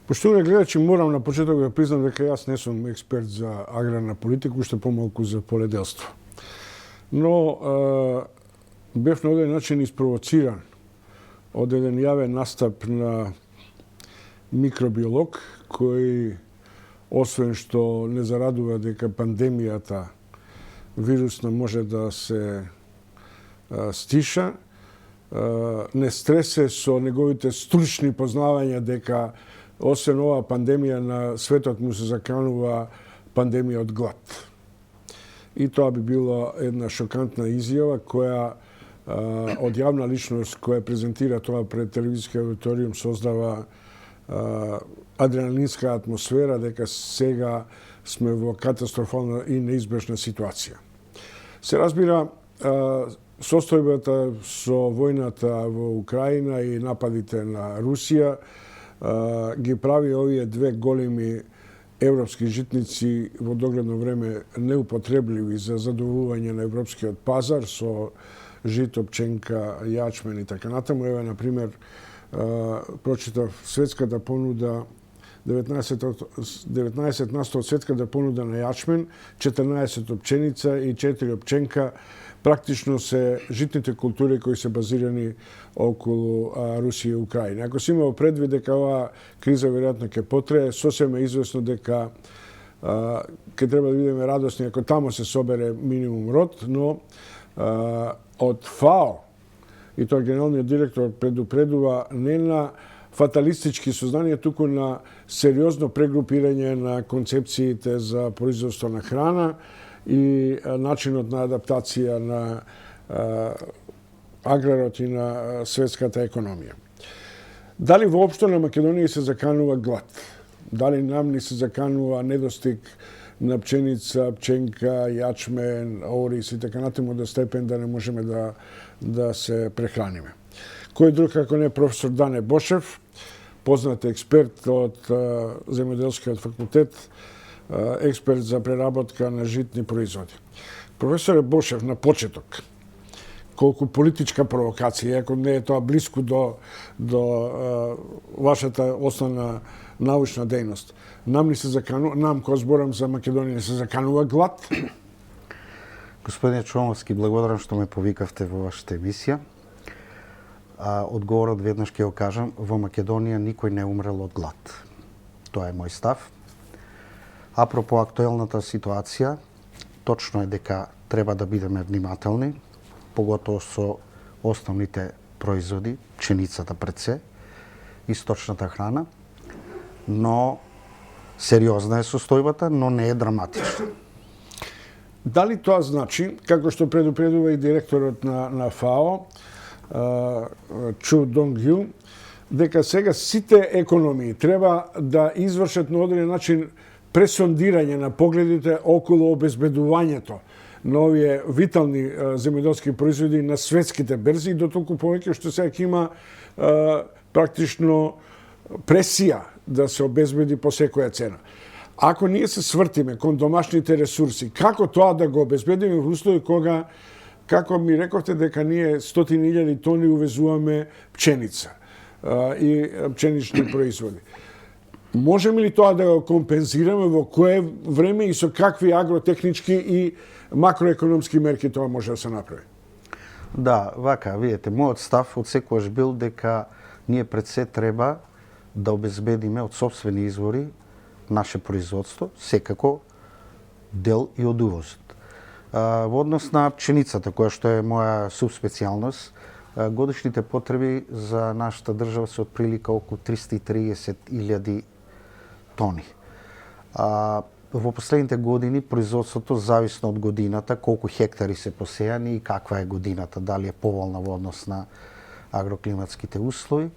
Поштовани гледачи, морам на почеток да признам дека јас не сум експерт за аграрна политика, уште помалку за поледелство. Но бев на оден начин испровоциран од еден јавен настап на микробиолог, кој освен што не зарадува дека пандемијата вирусна може да се стиша, не стресе со неговите стручни познавања дека освен оваа пандемија на светот му се заканува пандемија од глад. И тоа би била една шокантна изјава која од јавна личност која презентира тоа пред телевизиски аудиториум создава адреналинска атмосфера дека сега сме во катастрофална и неизбежна ситуација. Се разбира, состојбата со војната во Украина и нападите на Русија ги прави овие две големи европски житници во догледно време неупотребливи за задоволување на европскиот пазар со жито, пченка, јачмен и така натаму. Еве, например, прочитав светската понуда 19 на 100 од светската понуда на јачмен, 14 од пченица и 4 од пченка практично се житните култури кои се базирани околу Русија и Украина. Ако се имало предвид дека оваа криза веројатно ќе потрае, сосема е известно дека ќе треба да бидеме радосни ако тамо се собере минимум род, но од ФАО и тоа генералниот директор предупредува не на фаталистички сознанија, туку на сериозно прегрупирање на концепциите за производство на храна и начинот на адаптација на аграрот и на светската економија. Дали воопшто на Македонија се заканува глад? Дали нам ни се заканува недостиг на пченица, пченка, јачмен, ориз и така натаму до степен да не можеме да се прехраниме? Кој друг како не професор Дане Бошев, познат експерт од Земјоделскиот факултет, експерт за преработка на житни производи. Професоре Бошев, на почеток, колку политичка провокација, ако не е тоа блиску до вашата основна научна дејност. Нам кога зборам за Македонија, се заканува глад? Господине Чомовски, благодарам што ме повикавте во вашата емисија. Одговорот веднаш ќе го кажам, во Македонија никој не умрел од глад. Тоа е мој став. Апропо актуелната ситуација, точно е дека треба да бидеме внимателни, поготово со основните производи, пченицата пред се, источната храна, но сериозна е состојбата, но не е драматична. Дали тоа значи, како што предупредува и директорот на ФАО, Чу Донг Ю, дека сега сите економии треба да извршат на одреден начин пресондирање на погледите околу обезбедувањето на овие витални земјоделски производи на светските берзи, дотолку повеќе што сега има практично пресија да се обезбеди по секоја цена. Ако ние се свртиме кон домашните ресурси, како тоа да го обезбедиме во услови кога, како ми рековте дека ние 100.000 тони увезуваме пченица и пченични производи. Можеме ли тоа да го компензираме, во кое време и со какви агротехнички и макроекономски мерки тоа може да се направи? Да, вака, видите, мојот став од секогаш бил дека ние пред се треба да обезбедиме од сопствени извори наше производство, секако дел и од увозот. Во однос на пченицата, која што е моја субспецијалност, годишните потреби за нашата држава се отприлика околу 330.000 тони. Во последните години производството зависно од годината, колку хектари се посејани и каква е годината, дали е поволна во однос на агроклиматските услови,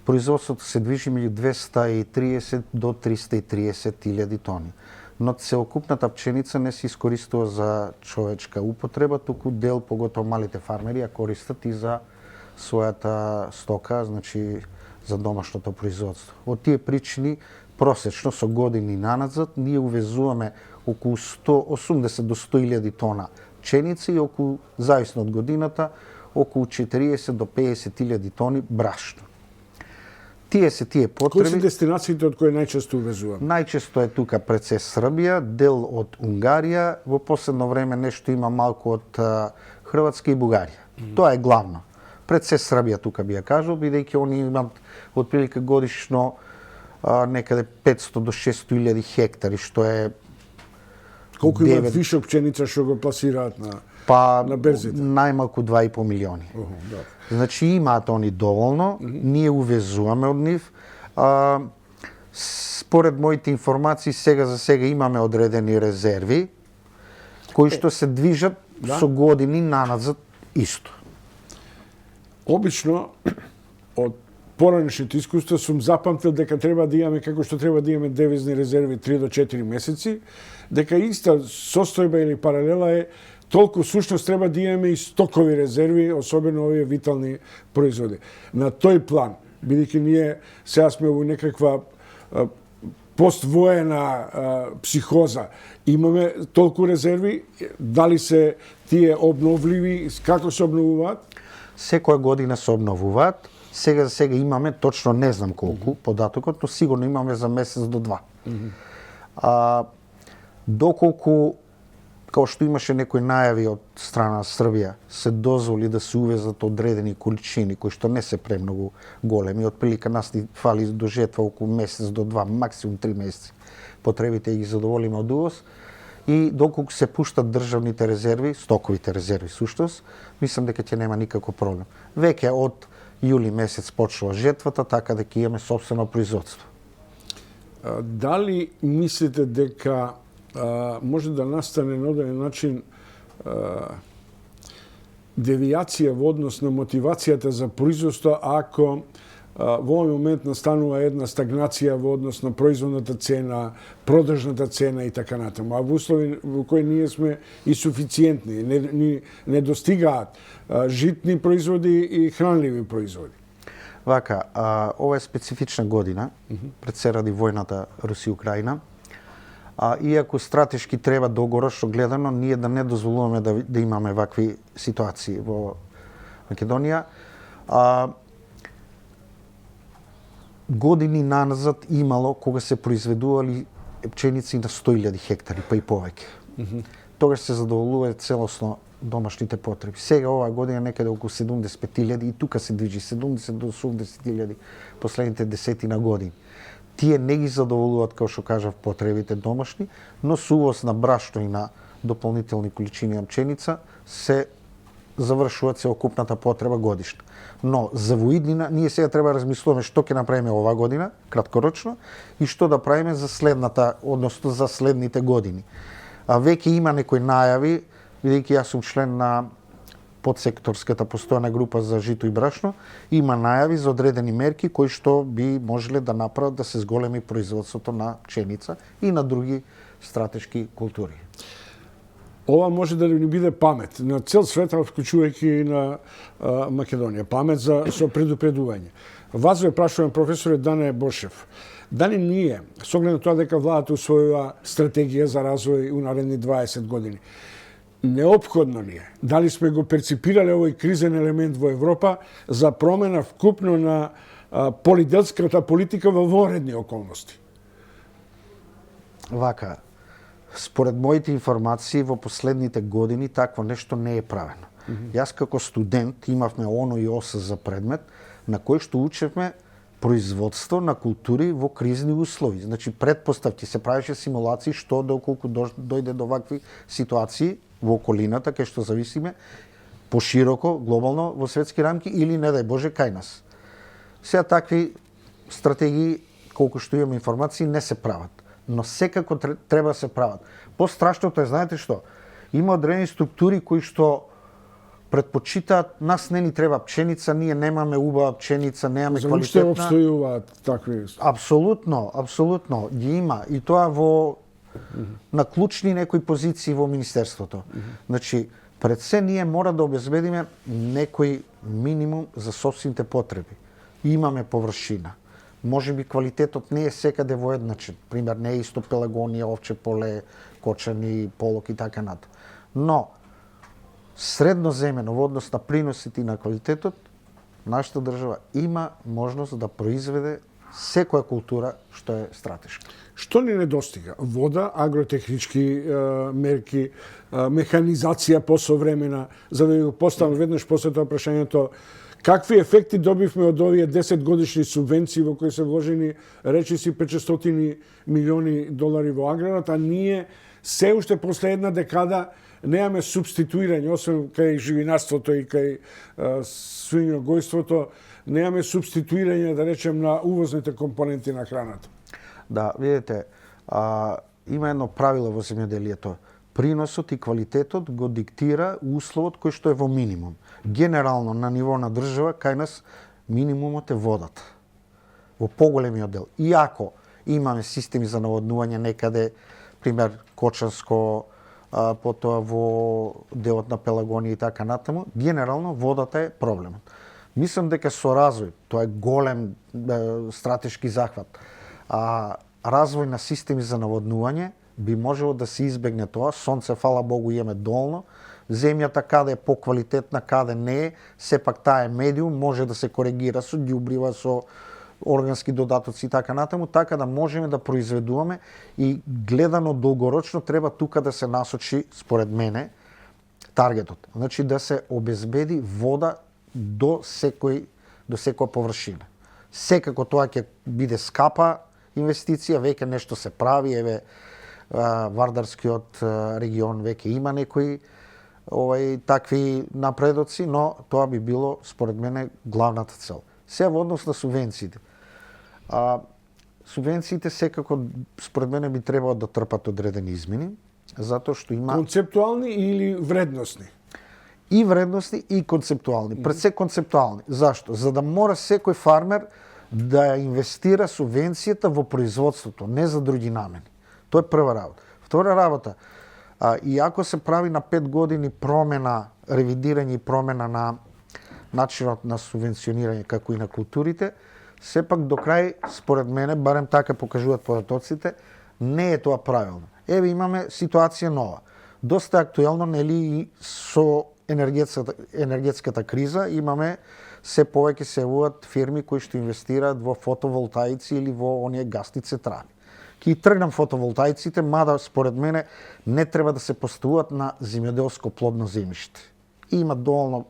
производството се движи меѓу 230 до 330.000 тони. Но целокупната пченица не се искористува за човечка употреба, туку дел, поготово малите фармери, ја користат и за својата стока, значи за домашното производство. Од тие причини, просечно со години наназад, ние увезуваме околу 180 до 100.000 тона пченица и околу, зависно од годината, околу 40 до 50.000 тони брашно. Тие се тие Кои се потреби. дестинациите од кои најчесто увезуваме? Најчесто е тука пред се Србија, дел од Унгарија, во последно време нешто има малку од Хрватска и Бугарија. Тоа е главно. Пред се Србија тука би ја кажал, бидејќи они имаат отприлика годишно некаде 500 до 600 илјади хектари, што е Колку имаат вишок пченица што го пласираат на берзите? Најмалку 2,5 милиони. Да. Значи имаат они доволно, ние увезуваме од нив. Според моите информации, сега за сега имаме одредени резерви, кои што се движат со години наназад исто. Обично, од поранешните искуства сум запамтил дека треба да имаме, како што треба да имаме девизни резерви 3 до 4 месеци, дека иста состојба или паралела е толку сушност треба да имаме и стокови резерви, особено овие витални производи. На тој план, бидејќи ние сега сме во некаква поствоена психоза, имаме толку резерви, дали се тие обновливи, како се обновуваат? Секоја година се обновуваат. Сега за сега имаме, точно не знам колку, податокот, но сигурно имаме за месец до два. Доколку, као што имаше некои најави од страна на Србија, се дозволи да се увезат одредени количини, кои што не се премногу големи, отприлика нас ни фали до жетва околу месец до два, максимум 3 месеци. Потребите ги задоволиме од увоз. И доколку се пуштат државните резерви, стоковите резерви суштост, мислам дека ќе нема никаков проблем. Веќе од јули месец почнува жетвата, така дека имаме сопствено производство. Дали мислите дека може да настане на одреден начин девијација во однос на мотивацијата за производство ако во овој момент настанува една стагнација во однос на производната цена, продажната цена и така натаму, а во услови во кои ние сме и суфициентни, не достигаат житни производи и хранливи производи? Вака, ова е специфична година, пред се ради војната Русија-Украина. Иако стратешки треба долгороčno гледано, ние да не дозволуваме да имаме вакви ситуации во Македонија. Години наназад имало кога се произведували пченици на 100.000 хектари, па и повеќе. Тогаш се задоволува целосно домашните потреби. Сега оваа година некаде околу 75.000 и тука се движи 70 до 80.000 последните десетина години. Тие не ги задоволуваат, како што кажав, потребите домашни, но со увоз на брашно и на дополнителни количини на пченица се завршува целокупната потреба годишна. Но за во иднина ние сега треба да размислуваме што ќе направиме оваа година, краткорочно, и што да правиме за следната, односно за следните години. Веќе има некои најави, бидејќи јас сум член на подсекторската постојана група за жито и брашно, има најави за одредени мерки кои што би можеле да направат да се зголеми производството на пченица и на други стратешки култури. Ова може да ни биде памет на цел свет, вклучувајќи и на Македонија. Памет со предупредување. Вас ве прашувам, професоре Дане Бошев, дали ние, со оглед на тоа дека владата усвојува стратегија за развој у наредни 20 години, неопходно ни е, дали сме го перципирали овој кризен елемент во Европа за промена вкупно на полиделската политика во воредни околности? Вака, според моите информации во последните години такво нешто не е правено. Јас како студент имавме ОНО и ОС за предмет на кој што учевме производство на култури во кризни услови. Значи предпоставки се правеше симулации што доколку дојде до вакви ситуации во околината кај што зависиме пошироко, глобално во светски рамки или не дај Боже кај нас. Сега такви стратегии, колку што имам информации, не се прават. Но секако треба да се прават. Пострашното е, знаете што? Има одредени структури кои што предпочитаат, нас не ни треба пченица, ние немаме убава пченица, немаме квалитетна. Заошто обстојуваат такви? Апсолутно, апсолутно ги има и тоа во на клучни некои позиции во министерството. Значи, пред се ние мора да обезбедиме некој минимум за собствените потреби. Имаме површина. Може би квалитетот не е секаде воедначен. Пример, не е исто пелагонија, овче поле, кочани, полок и така натаму. Но средноземено во однос на приносите и на квалитетот нашата држава има можност да произведе секоја култура што е стратешка. Што ни недостига? Вода, агротехнички мерки, механизација посовремена, за да го поставам веднаш после тоа прашањето, какви ефекти добивме од овие 10 годишни субвенции во кои се вложени речиси 500 милиони долари во аграрот, а ние се уште после една декада немаме субституирање, освен кај живинарството и кај свињогојството, немаме субституирање, да речем, на увозните компоненти на храната. Да, видите, има едно правило во земјоделието. Приносот и квалитетот го диктира условот кој што е во минимум. Генерално на ниво на држава, кај нас минимумот е водата. Во поголемиот дел. Иако имаме системи за наводнување некаде, пример Кочанско, потоа во делот на Пелагонија и така натаму, генерално водата е проблемот. Мислам дека со развој, тоа е голем стратешки захват, развој на системи за наводнување би можело да се избегне тоа. Сонце, фала Богу, имаме долно. Земјата каде е поквалитетна, каде не е, сепак таа е медиум, може да се коригира со ѓубрива, со органски додатоци и така натаму, така да можеме да произведуваме и гледано долгорочно треба тука да се насочи, според мене, таргетот. Значи да се обезбеди вода до секоја површина. Секако тоа ќе биде скапа инвестиција, веќе нешто се прави, еве Вардарскиот регион веќе има некои такви напредоци, но тоа би било според мене главната цел. Се во однос на субвенциите. Субвенциите секако според мене би требало да трпат одредени измени, затоа што има концептуални или вредностни? И вредностни и концептуални. Пред се концептуални. Зашто? За да мора секој фармер да инвестира субвенцијата во производството, не за други намени. Тоа е прва работа. Втора работа, иако се прави на 5 години промена, ревидирање и промена на начинот на субвенционирање како и на културите, сепак до крај, според мене, барем така покажуваат податоците, не е тоа правилно. Еве имаме ситуација нова. Доста актуелно, нели, и со енергетската криза имаме се повеќе се јавуваат фирми кои што инвестираат во фотоволтаици или во оние гасни централи. Ки тргнам фотоволтаиците, мада според мене не треба да се поставуваат на земјоделско плодно земјиште. Има доволно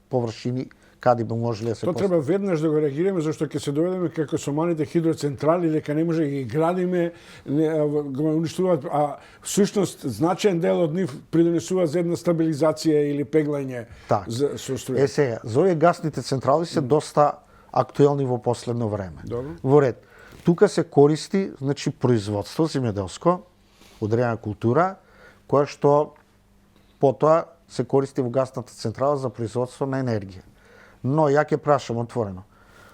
површини каде би можеле да се Тоа треба веднаш да го реагираме, зашто ќе се доведеме како со малите хидроцентрали, дека не може да ги градиме, го уништуваат, а всушност значаен дел од нив придонесуваат за една стабилизација или пеглање со струја. Сега, за овие гасните централи се доста актуелни во последно време. Добро. Во ред. Тука се користи, значи, производство земјоделско, одредена култура, која што потоа се користи во гасната централа за производство на енергија. Но ја ќе прашам отворено,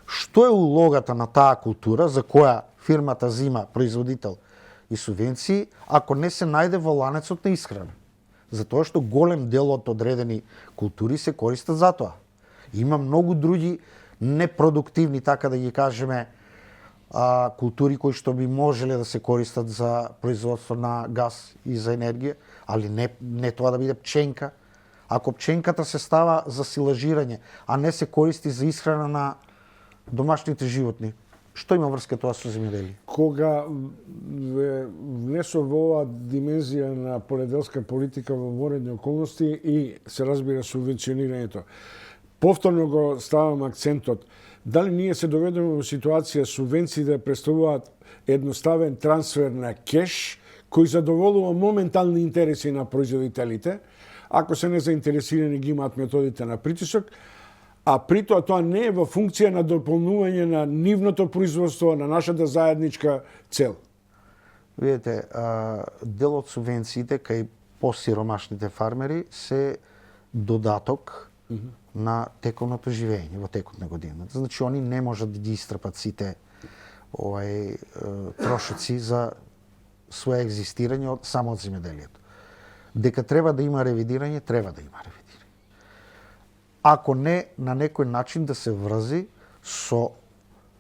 што е улогата на таа култура за која фирмата зима производител и субвенции, ако не се најде во ланецот на исхрана? Затоа што голем дел од одредени култури се користат за тоа. Има многу други непродуктивни, така да ги кажеме, култури кои што би можеле да се користат за производство на газ и за енергија, али не тоа да биде пченка. Ако пченката се става за силажирање, а не се користи за исхрана на домашните животни, што има врска тоа со земјоделие? Кога внесов во оваа димензија на поледелска политика во воредни околности и се разбира субвенционирањето, повторно го ставам акцентот, дали ние се доведеме во ситуација субвенции да представуваат едноставен трансфер на кеш, кој задоволува моментални интереси на производителите, ако се не заинтересирани ги имаат методите на притисок, а при тоа не е во функција на дополнување на нивното производство, на нашата заедничка цел. Видете, дел од субвенциите кај посиромашните фармери се додаток на тековното живење во текот на годината. Значи, они не можат да ги истрпат сите трошоци за свое екзистирање само од земјоделието. Дека треба да има ревидирање, треба да има ревидирање. Ако не, на некој начин да се врзи со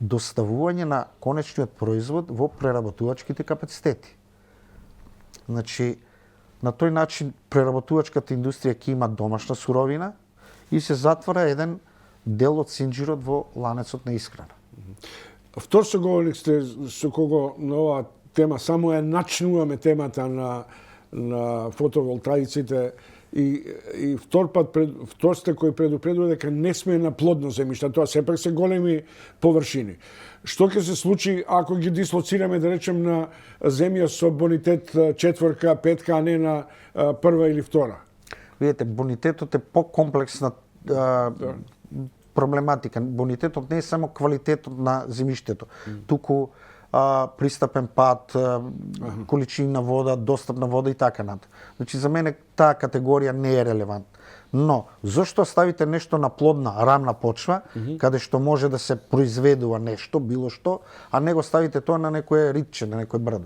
доставување на конечниот производ во преработувачките капацитети. Значи, на тој начин преработувачката индустрија ќе има домашна суровина и се затвора еден дел од синџирот во ланецот на исхрана. Втор соговорник сте со кого на оваа тема, само ја начнуваме темата на фотоволтаиците и втор сте кој предупредува дека не сме на плодно земјиште, тоа сепак се големи површини. Што ќе се случи ако ги дислоцираме, да речем, на земја со бонитет 4, 5, а не на прва или втора? Видете, бонитетот е покомплексна проблематика. Бонитетот не е само квалитетот на земјиштето, туку пристапен пат, количина вода, достап на вода и така натаму. Значи за мене таа категорија не е релевантна. Но зошто ставите нешто на плодна, рамна почва, каде што може да се произведува нешто, било што, а не го ставите тоа на некое ритче, на некој брдо?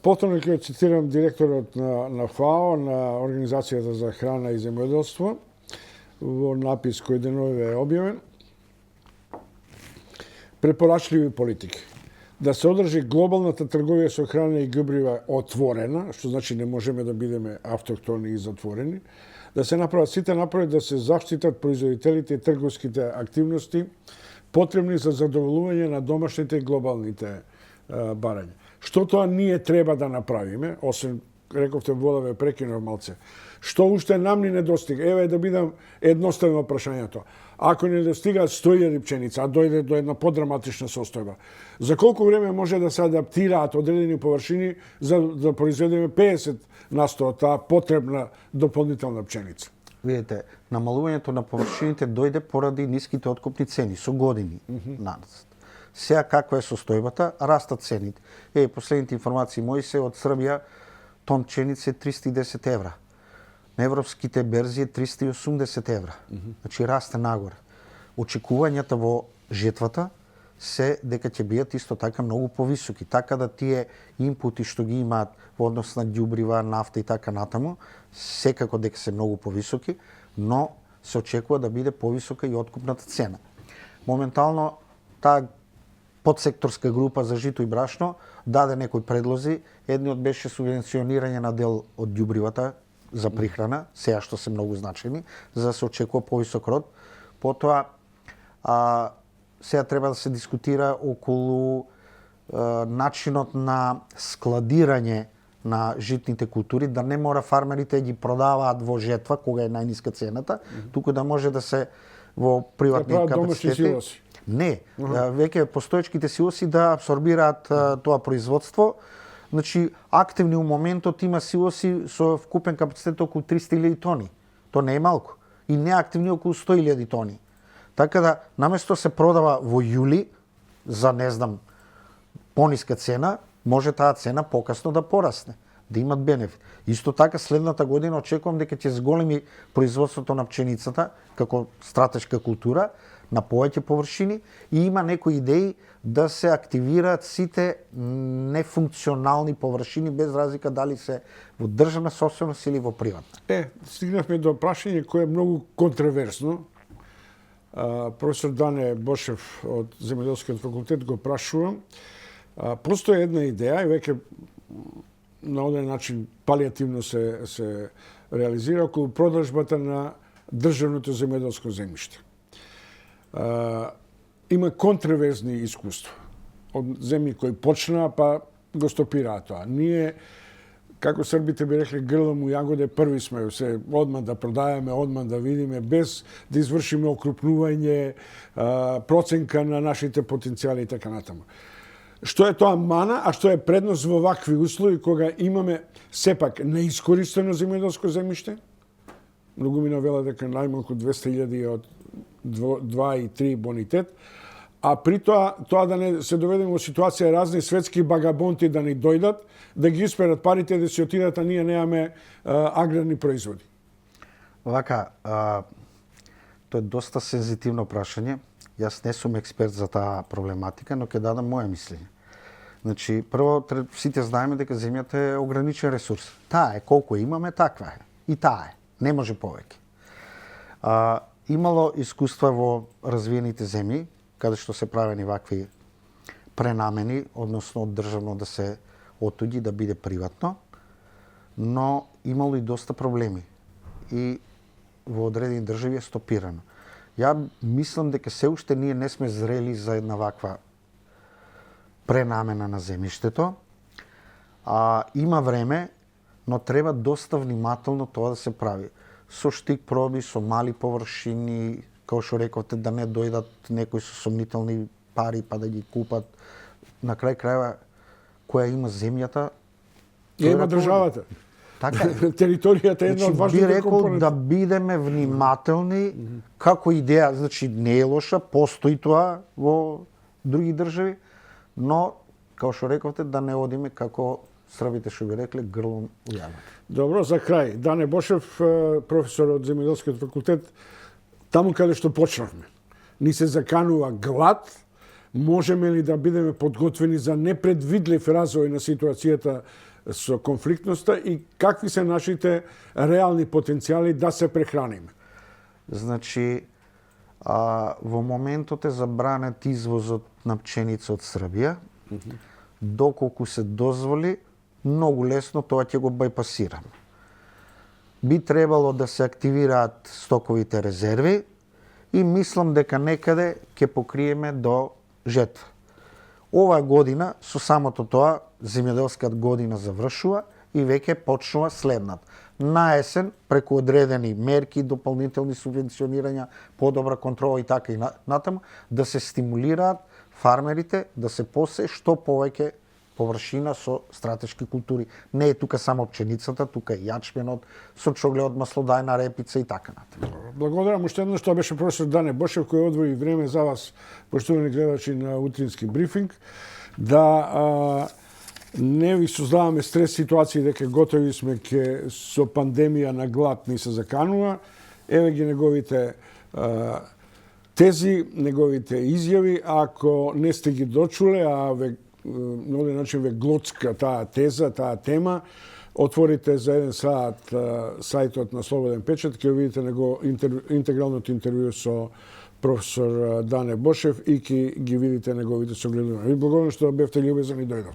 Повторно ќе цитирам директорот на ФАО, на Организацијата за храна и земјоделство, во напис кој деновиве е објавен. Препорачливи политики. Да се одржи глобалната трговија со храна и ѓубрива отворена, што значи не можеме да бидеме автохтони и затворени, да се направат сите напори да се заштитат производителите и трговските активности потребни за задоволување на домашните и глобалните барања. Што тоа ние треба да направиме, освен, рековте, вода ве прекинав малце, што уште нам ни недостига? Еве да бидам едноставно прашањето. Ако не достигаат 100.000 пченица, а дојде до една подраматична состојба, за колку време може да се адаптираат одредени површини за да произведеме 50 на 100 таа потребна дополнителна пченица? Видите, намалувањето на површините дојде поради ниските откупни цени со години назад. Сега каква е состојбата? Растат цените. Последните информации мои се од Србија тон пченица е 310 евра. На европските берзи е 380 евра. Значи расте нагоре. Очекувањата во жетвата се дека ќе бидат исто така многу повисоки, така да тие инпути што ги имаат во однос на ѓубрива, нафта и така натаму, секако дека се многу повисоки, но се очекува да биде повисока и откупната цена. Моментално таа подсекторска група за жито и брашно даде некои предлози. Едниот беше субвенционирање на дел од ѓубривата за прихрана, сега што се многу значени, за да се очекува повисок род. Потоа, сега треба да се дискутира околу начинот на складирање на житните култури, да не мора фармерите ги продаваат во жетва, кога е најниска цената, туку да може да се во приватни капацитети. Не, веќе постоечките силоси да абсорбираат тоа производство. Значи, активни у моментот има силоси со вкупен капацитет околу 300.000 тони. То не е малку. И неактивни околу 100.000 тони. Така да, наместо се продава во јули за, не знам, пониска цена, може таа цена покасно да порасне, да имат бенефит. Исто така, следната година очекувам дека ќе зголеми производството на пченицата како стратешка култура на повеќе површини и има некои идеи да се активираат сите нефункционални површини без разлика дали се во државна собственост или во приватна. Стигнавме до прашање кое е многу контроверзно. Професор Дане Бошев од Земјоделскиот факултет го прашувам. Постои една идеја и веќе на оден начин палиативно се реализира околу продржбата на државното земјоделско земјиште. Има контроверзни искуства од земји кои почнаа па го стопираа тоа. Ние, како србите би рекле, грлам у јагоде, први сме се одма да продајаме, одма да видиме, без да извршиме окрупнување, проценка на нашите потенцијали и така натаму. Што е тоа мана, а што е предност во вакви услови кога имаме сепак неискористено земјоделско земјиште? Многу ми навела дека најмалку 200.000 од 2 и 3 бонитет, а при тоа да не се доведеме во ситуација разни светски багабонти да ни дојдат, да ги исперат парите да си отидат, а ние немаме аграрни производи. Вака, тоа е доста сензитивно прашање. Јас не сум експерт за таа проблематика, но ќе дадам моја мислење. Значи, прво, сите знаеме дека земјата е ограничен ресурс. Таа е, колку имаме, таква е. И таа е. Не може повеќе. Имало искуства во развиените земји, каде што се правени вакви пренамени, односно од државно да се отуѓи, да биде приватно, но имало и доста проблеми. И во одредени држави е стопирано. Ја мислам дека се уште ние не сме зрели за една ваква пренамена на земјиштето. Има време, но треба доста внимателно тоа да се прави. Со штик проби, со мали површини, како што рековте, да не дојдат некои со сомнителни пари па да ги купат. На крај крајва, која има земјата, Има државата. Така. Територијата е една од Би важните рекол компоненти. да бидеме внимателни, како идеја, значи не е лоша, постои тоа во други држави, но како што рековте да не одиме како србите што би рекле грлом у јамата. Добро, за крај. Дане Бошев, професор од Земјоделскиот факултет, таму каде што почнавме. Ни се заканува глад, можеме ли да бидеме подготвени за непредвидлив развој на ситуацијата со конфликтноста и какви се нашите реални потенцијали да се прехраниме? Значи, во моментот е забранет извозот на пченица од Србија. Доколку се дозволи, многу лесно тоа ќе го бајпасираме. Би требало да се активираат стоковите резерви и мислам дека некаде ќе покриеме до жетва. Оваа година, со самото тоа, земјоделската година завршува и веќе почнува следната. На есен, преку одредени мерки, дополнителни субвенционирања, подобра контрола и така и натаму, да се стимулираат фармерите да се посе што повеќе површина со стратешки култури. Не е тука само пченицата, тука е јачменот, сочогледот, маслодајна репица и така натаму. Благодарам уште еднаш, тоа беше професор Дане Бошев кој одвои време за вас, поштовани гледачи на утрински брифинг, да не ви создаваме стрес ситуации дека готови сме со пандемија на глад ни се заканува. Еве ги неговите тези, неговите изјави. Ако не сте ги дочуле, а на овој начин ве глоцка таа теза, таа тема, отворите за еден саат сајтот на Слободен печат, ќе видите интегралното интервју со професор Дане Бошев и ќе ги видите неговите согледувања. Ви благодарам што бевте љубезни и дојдовте.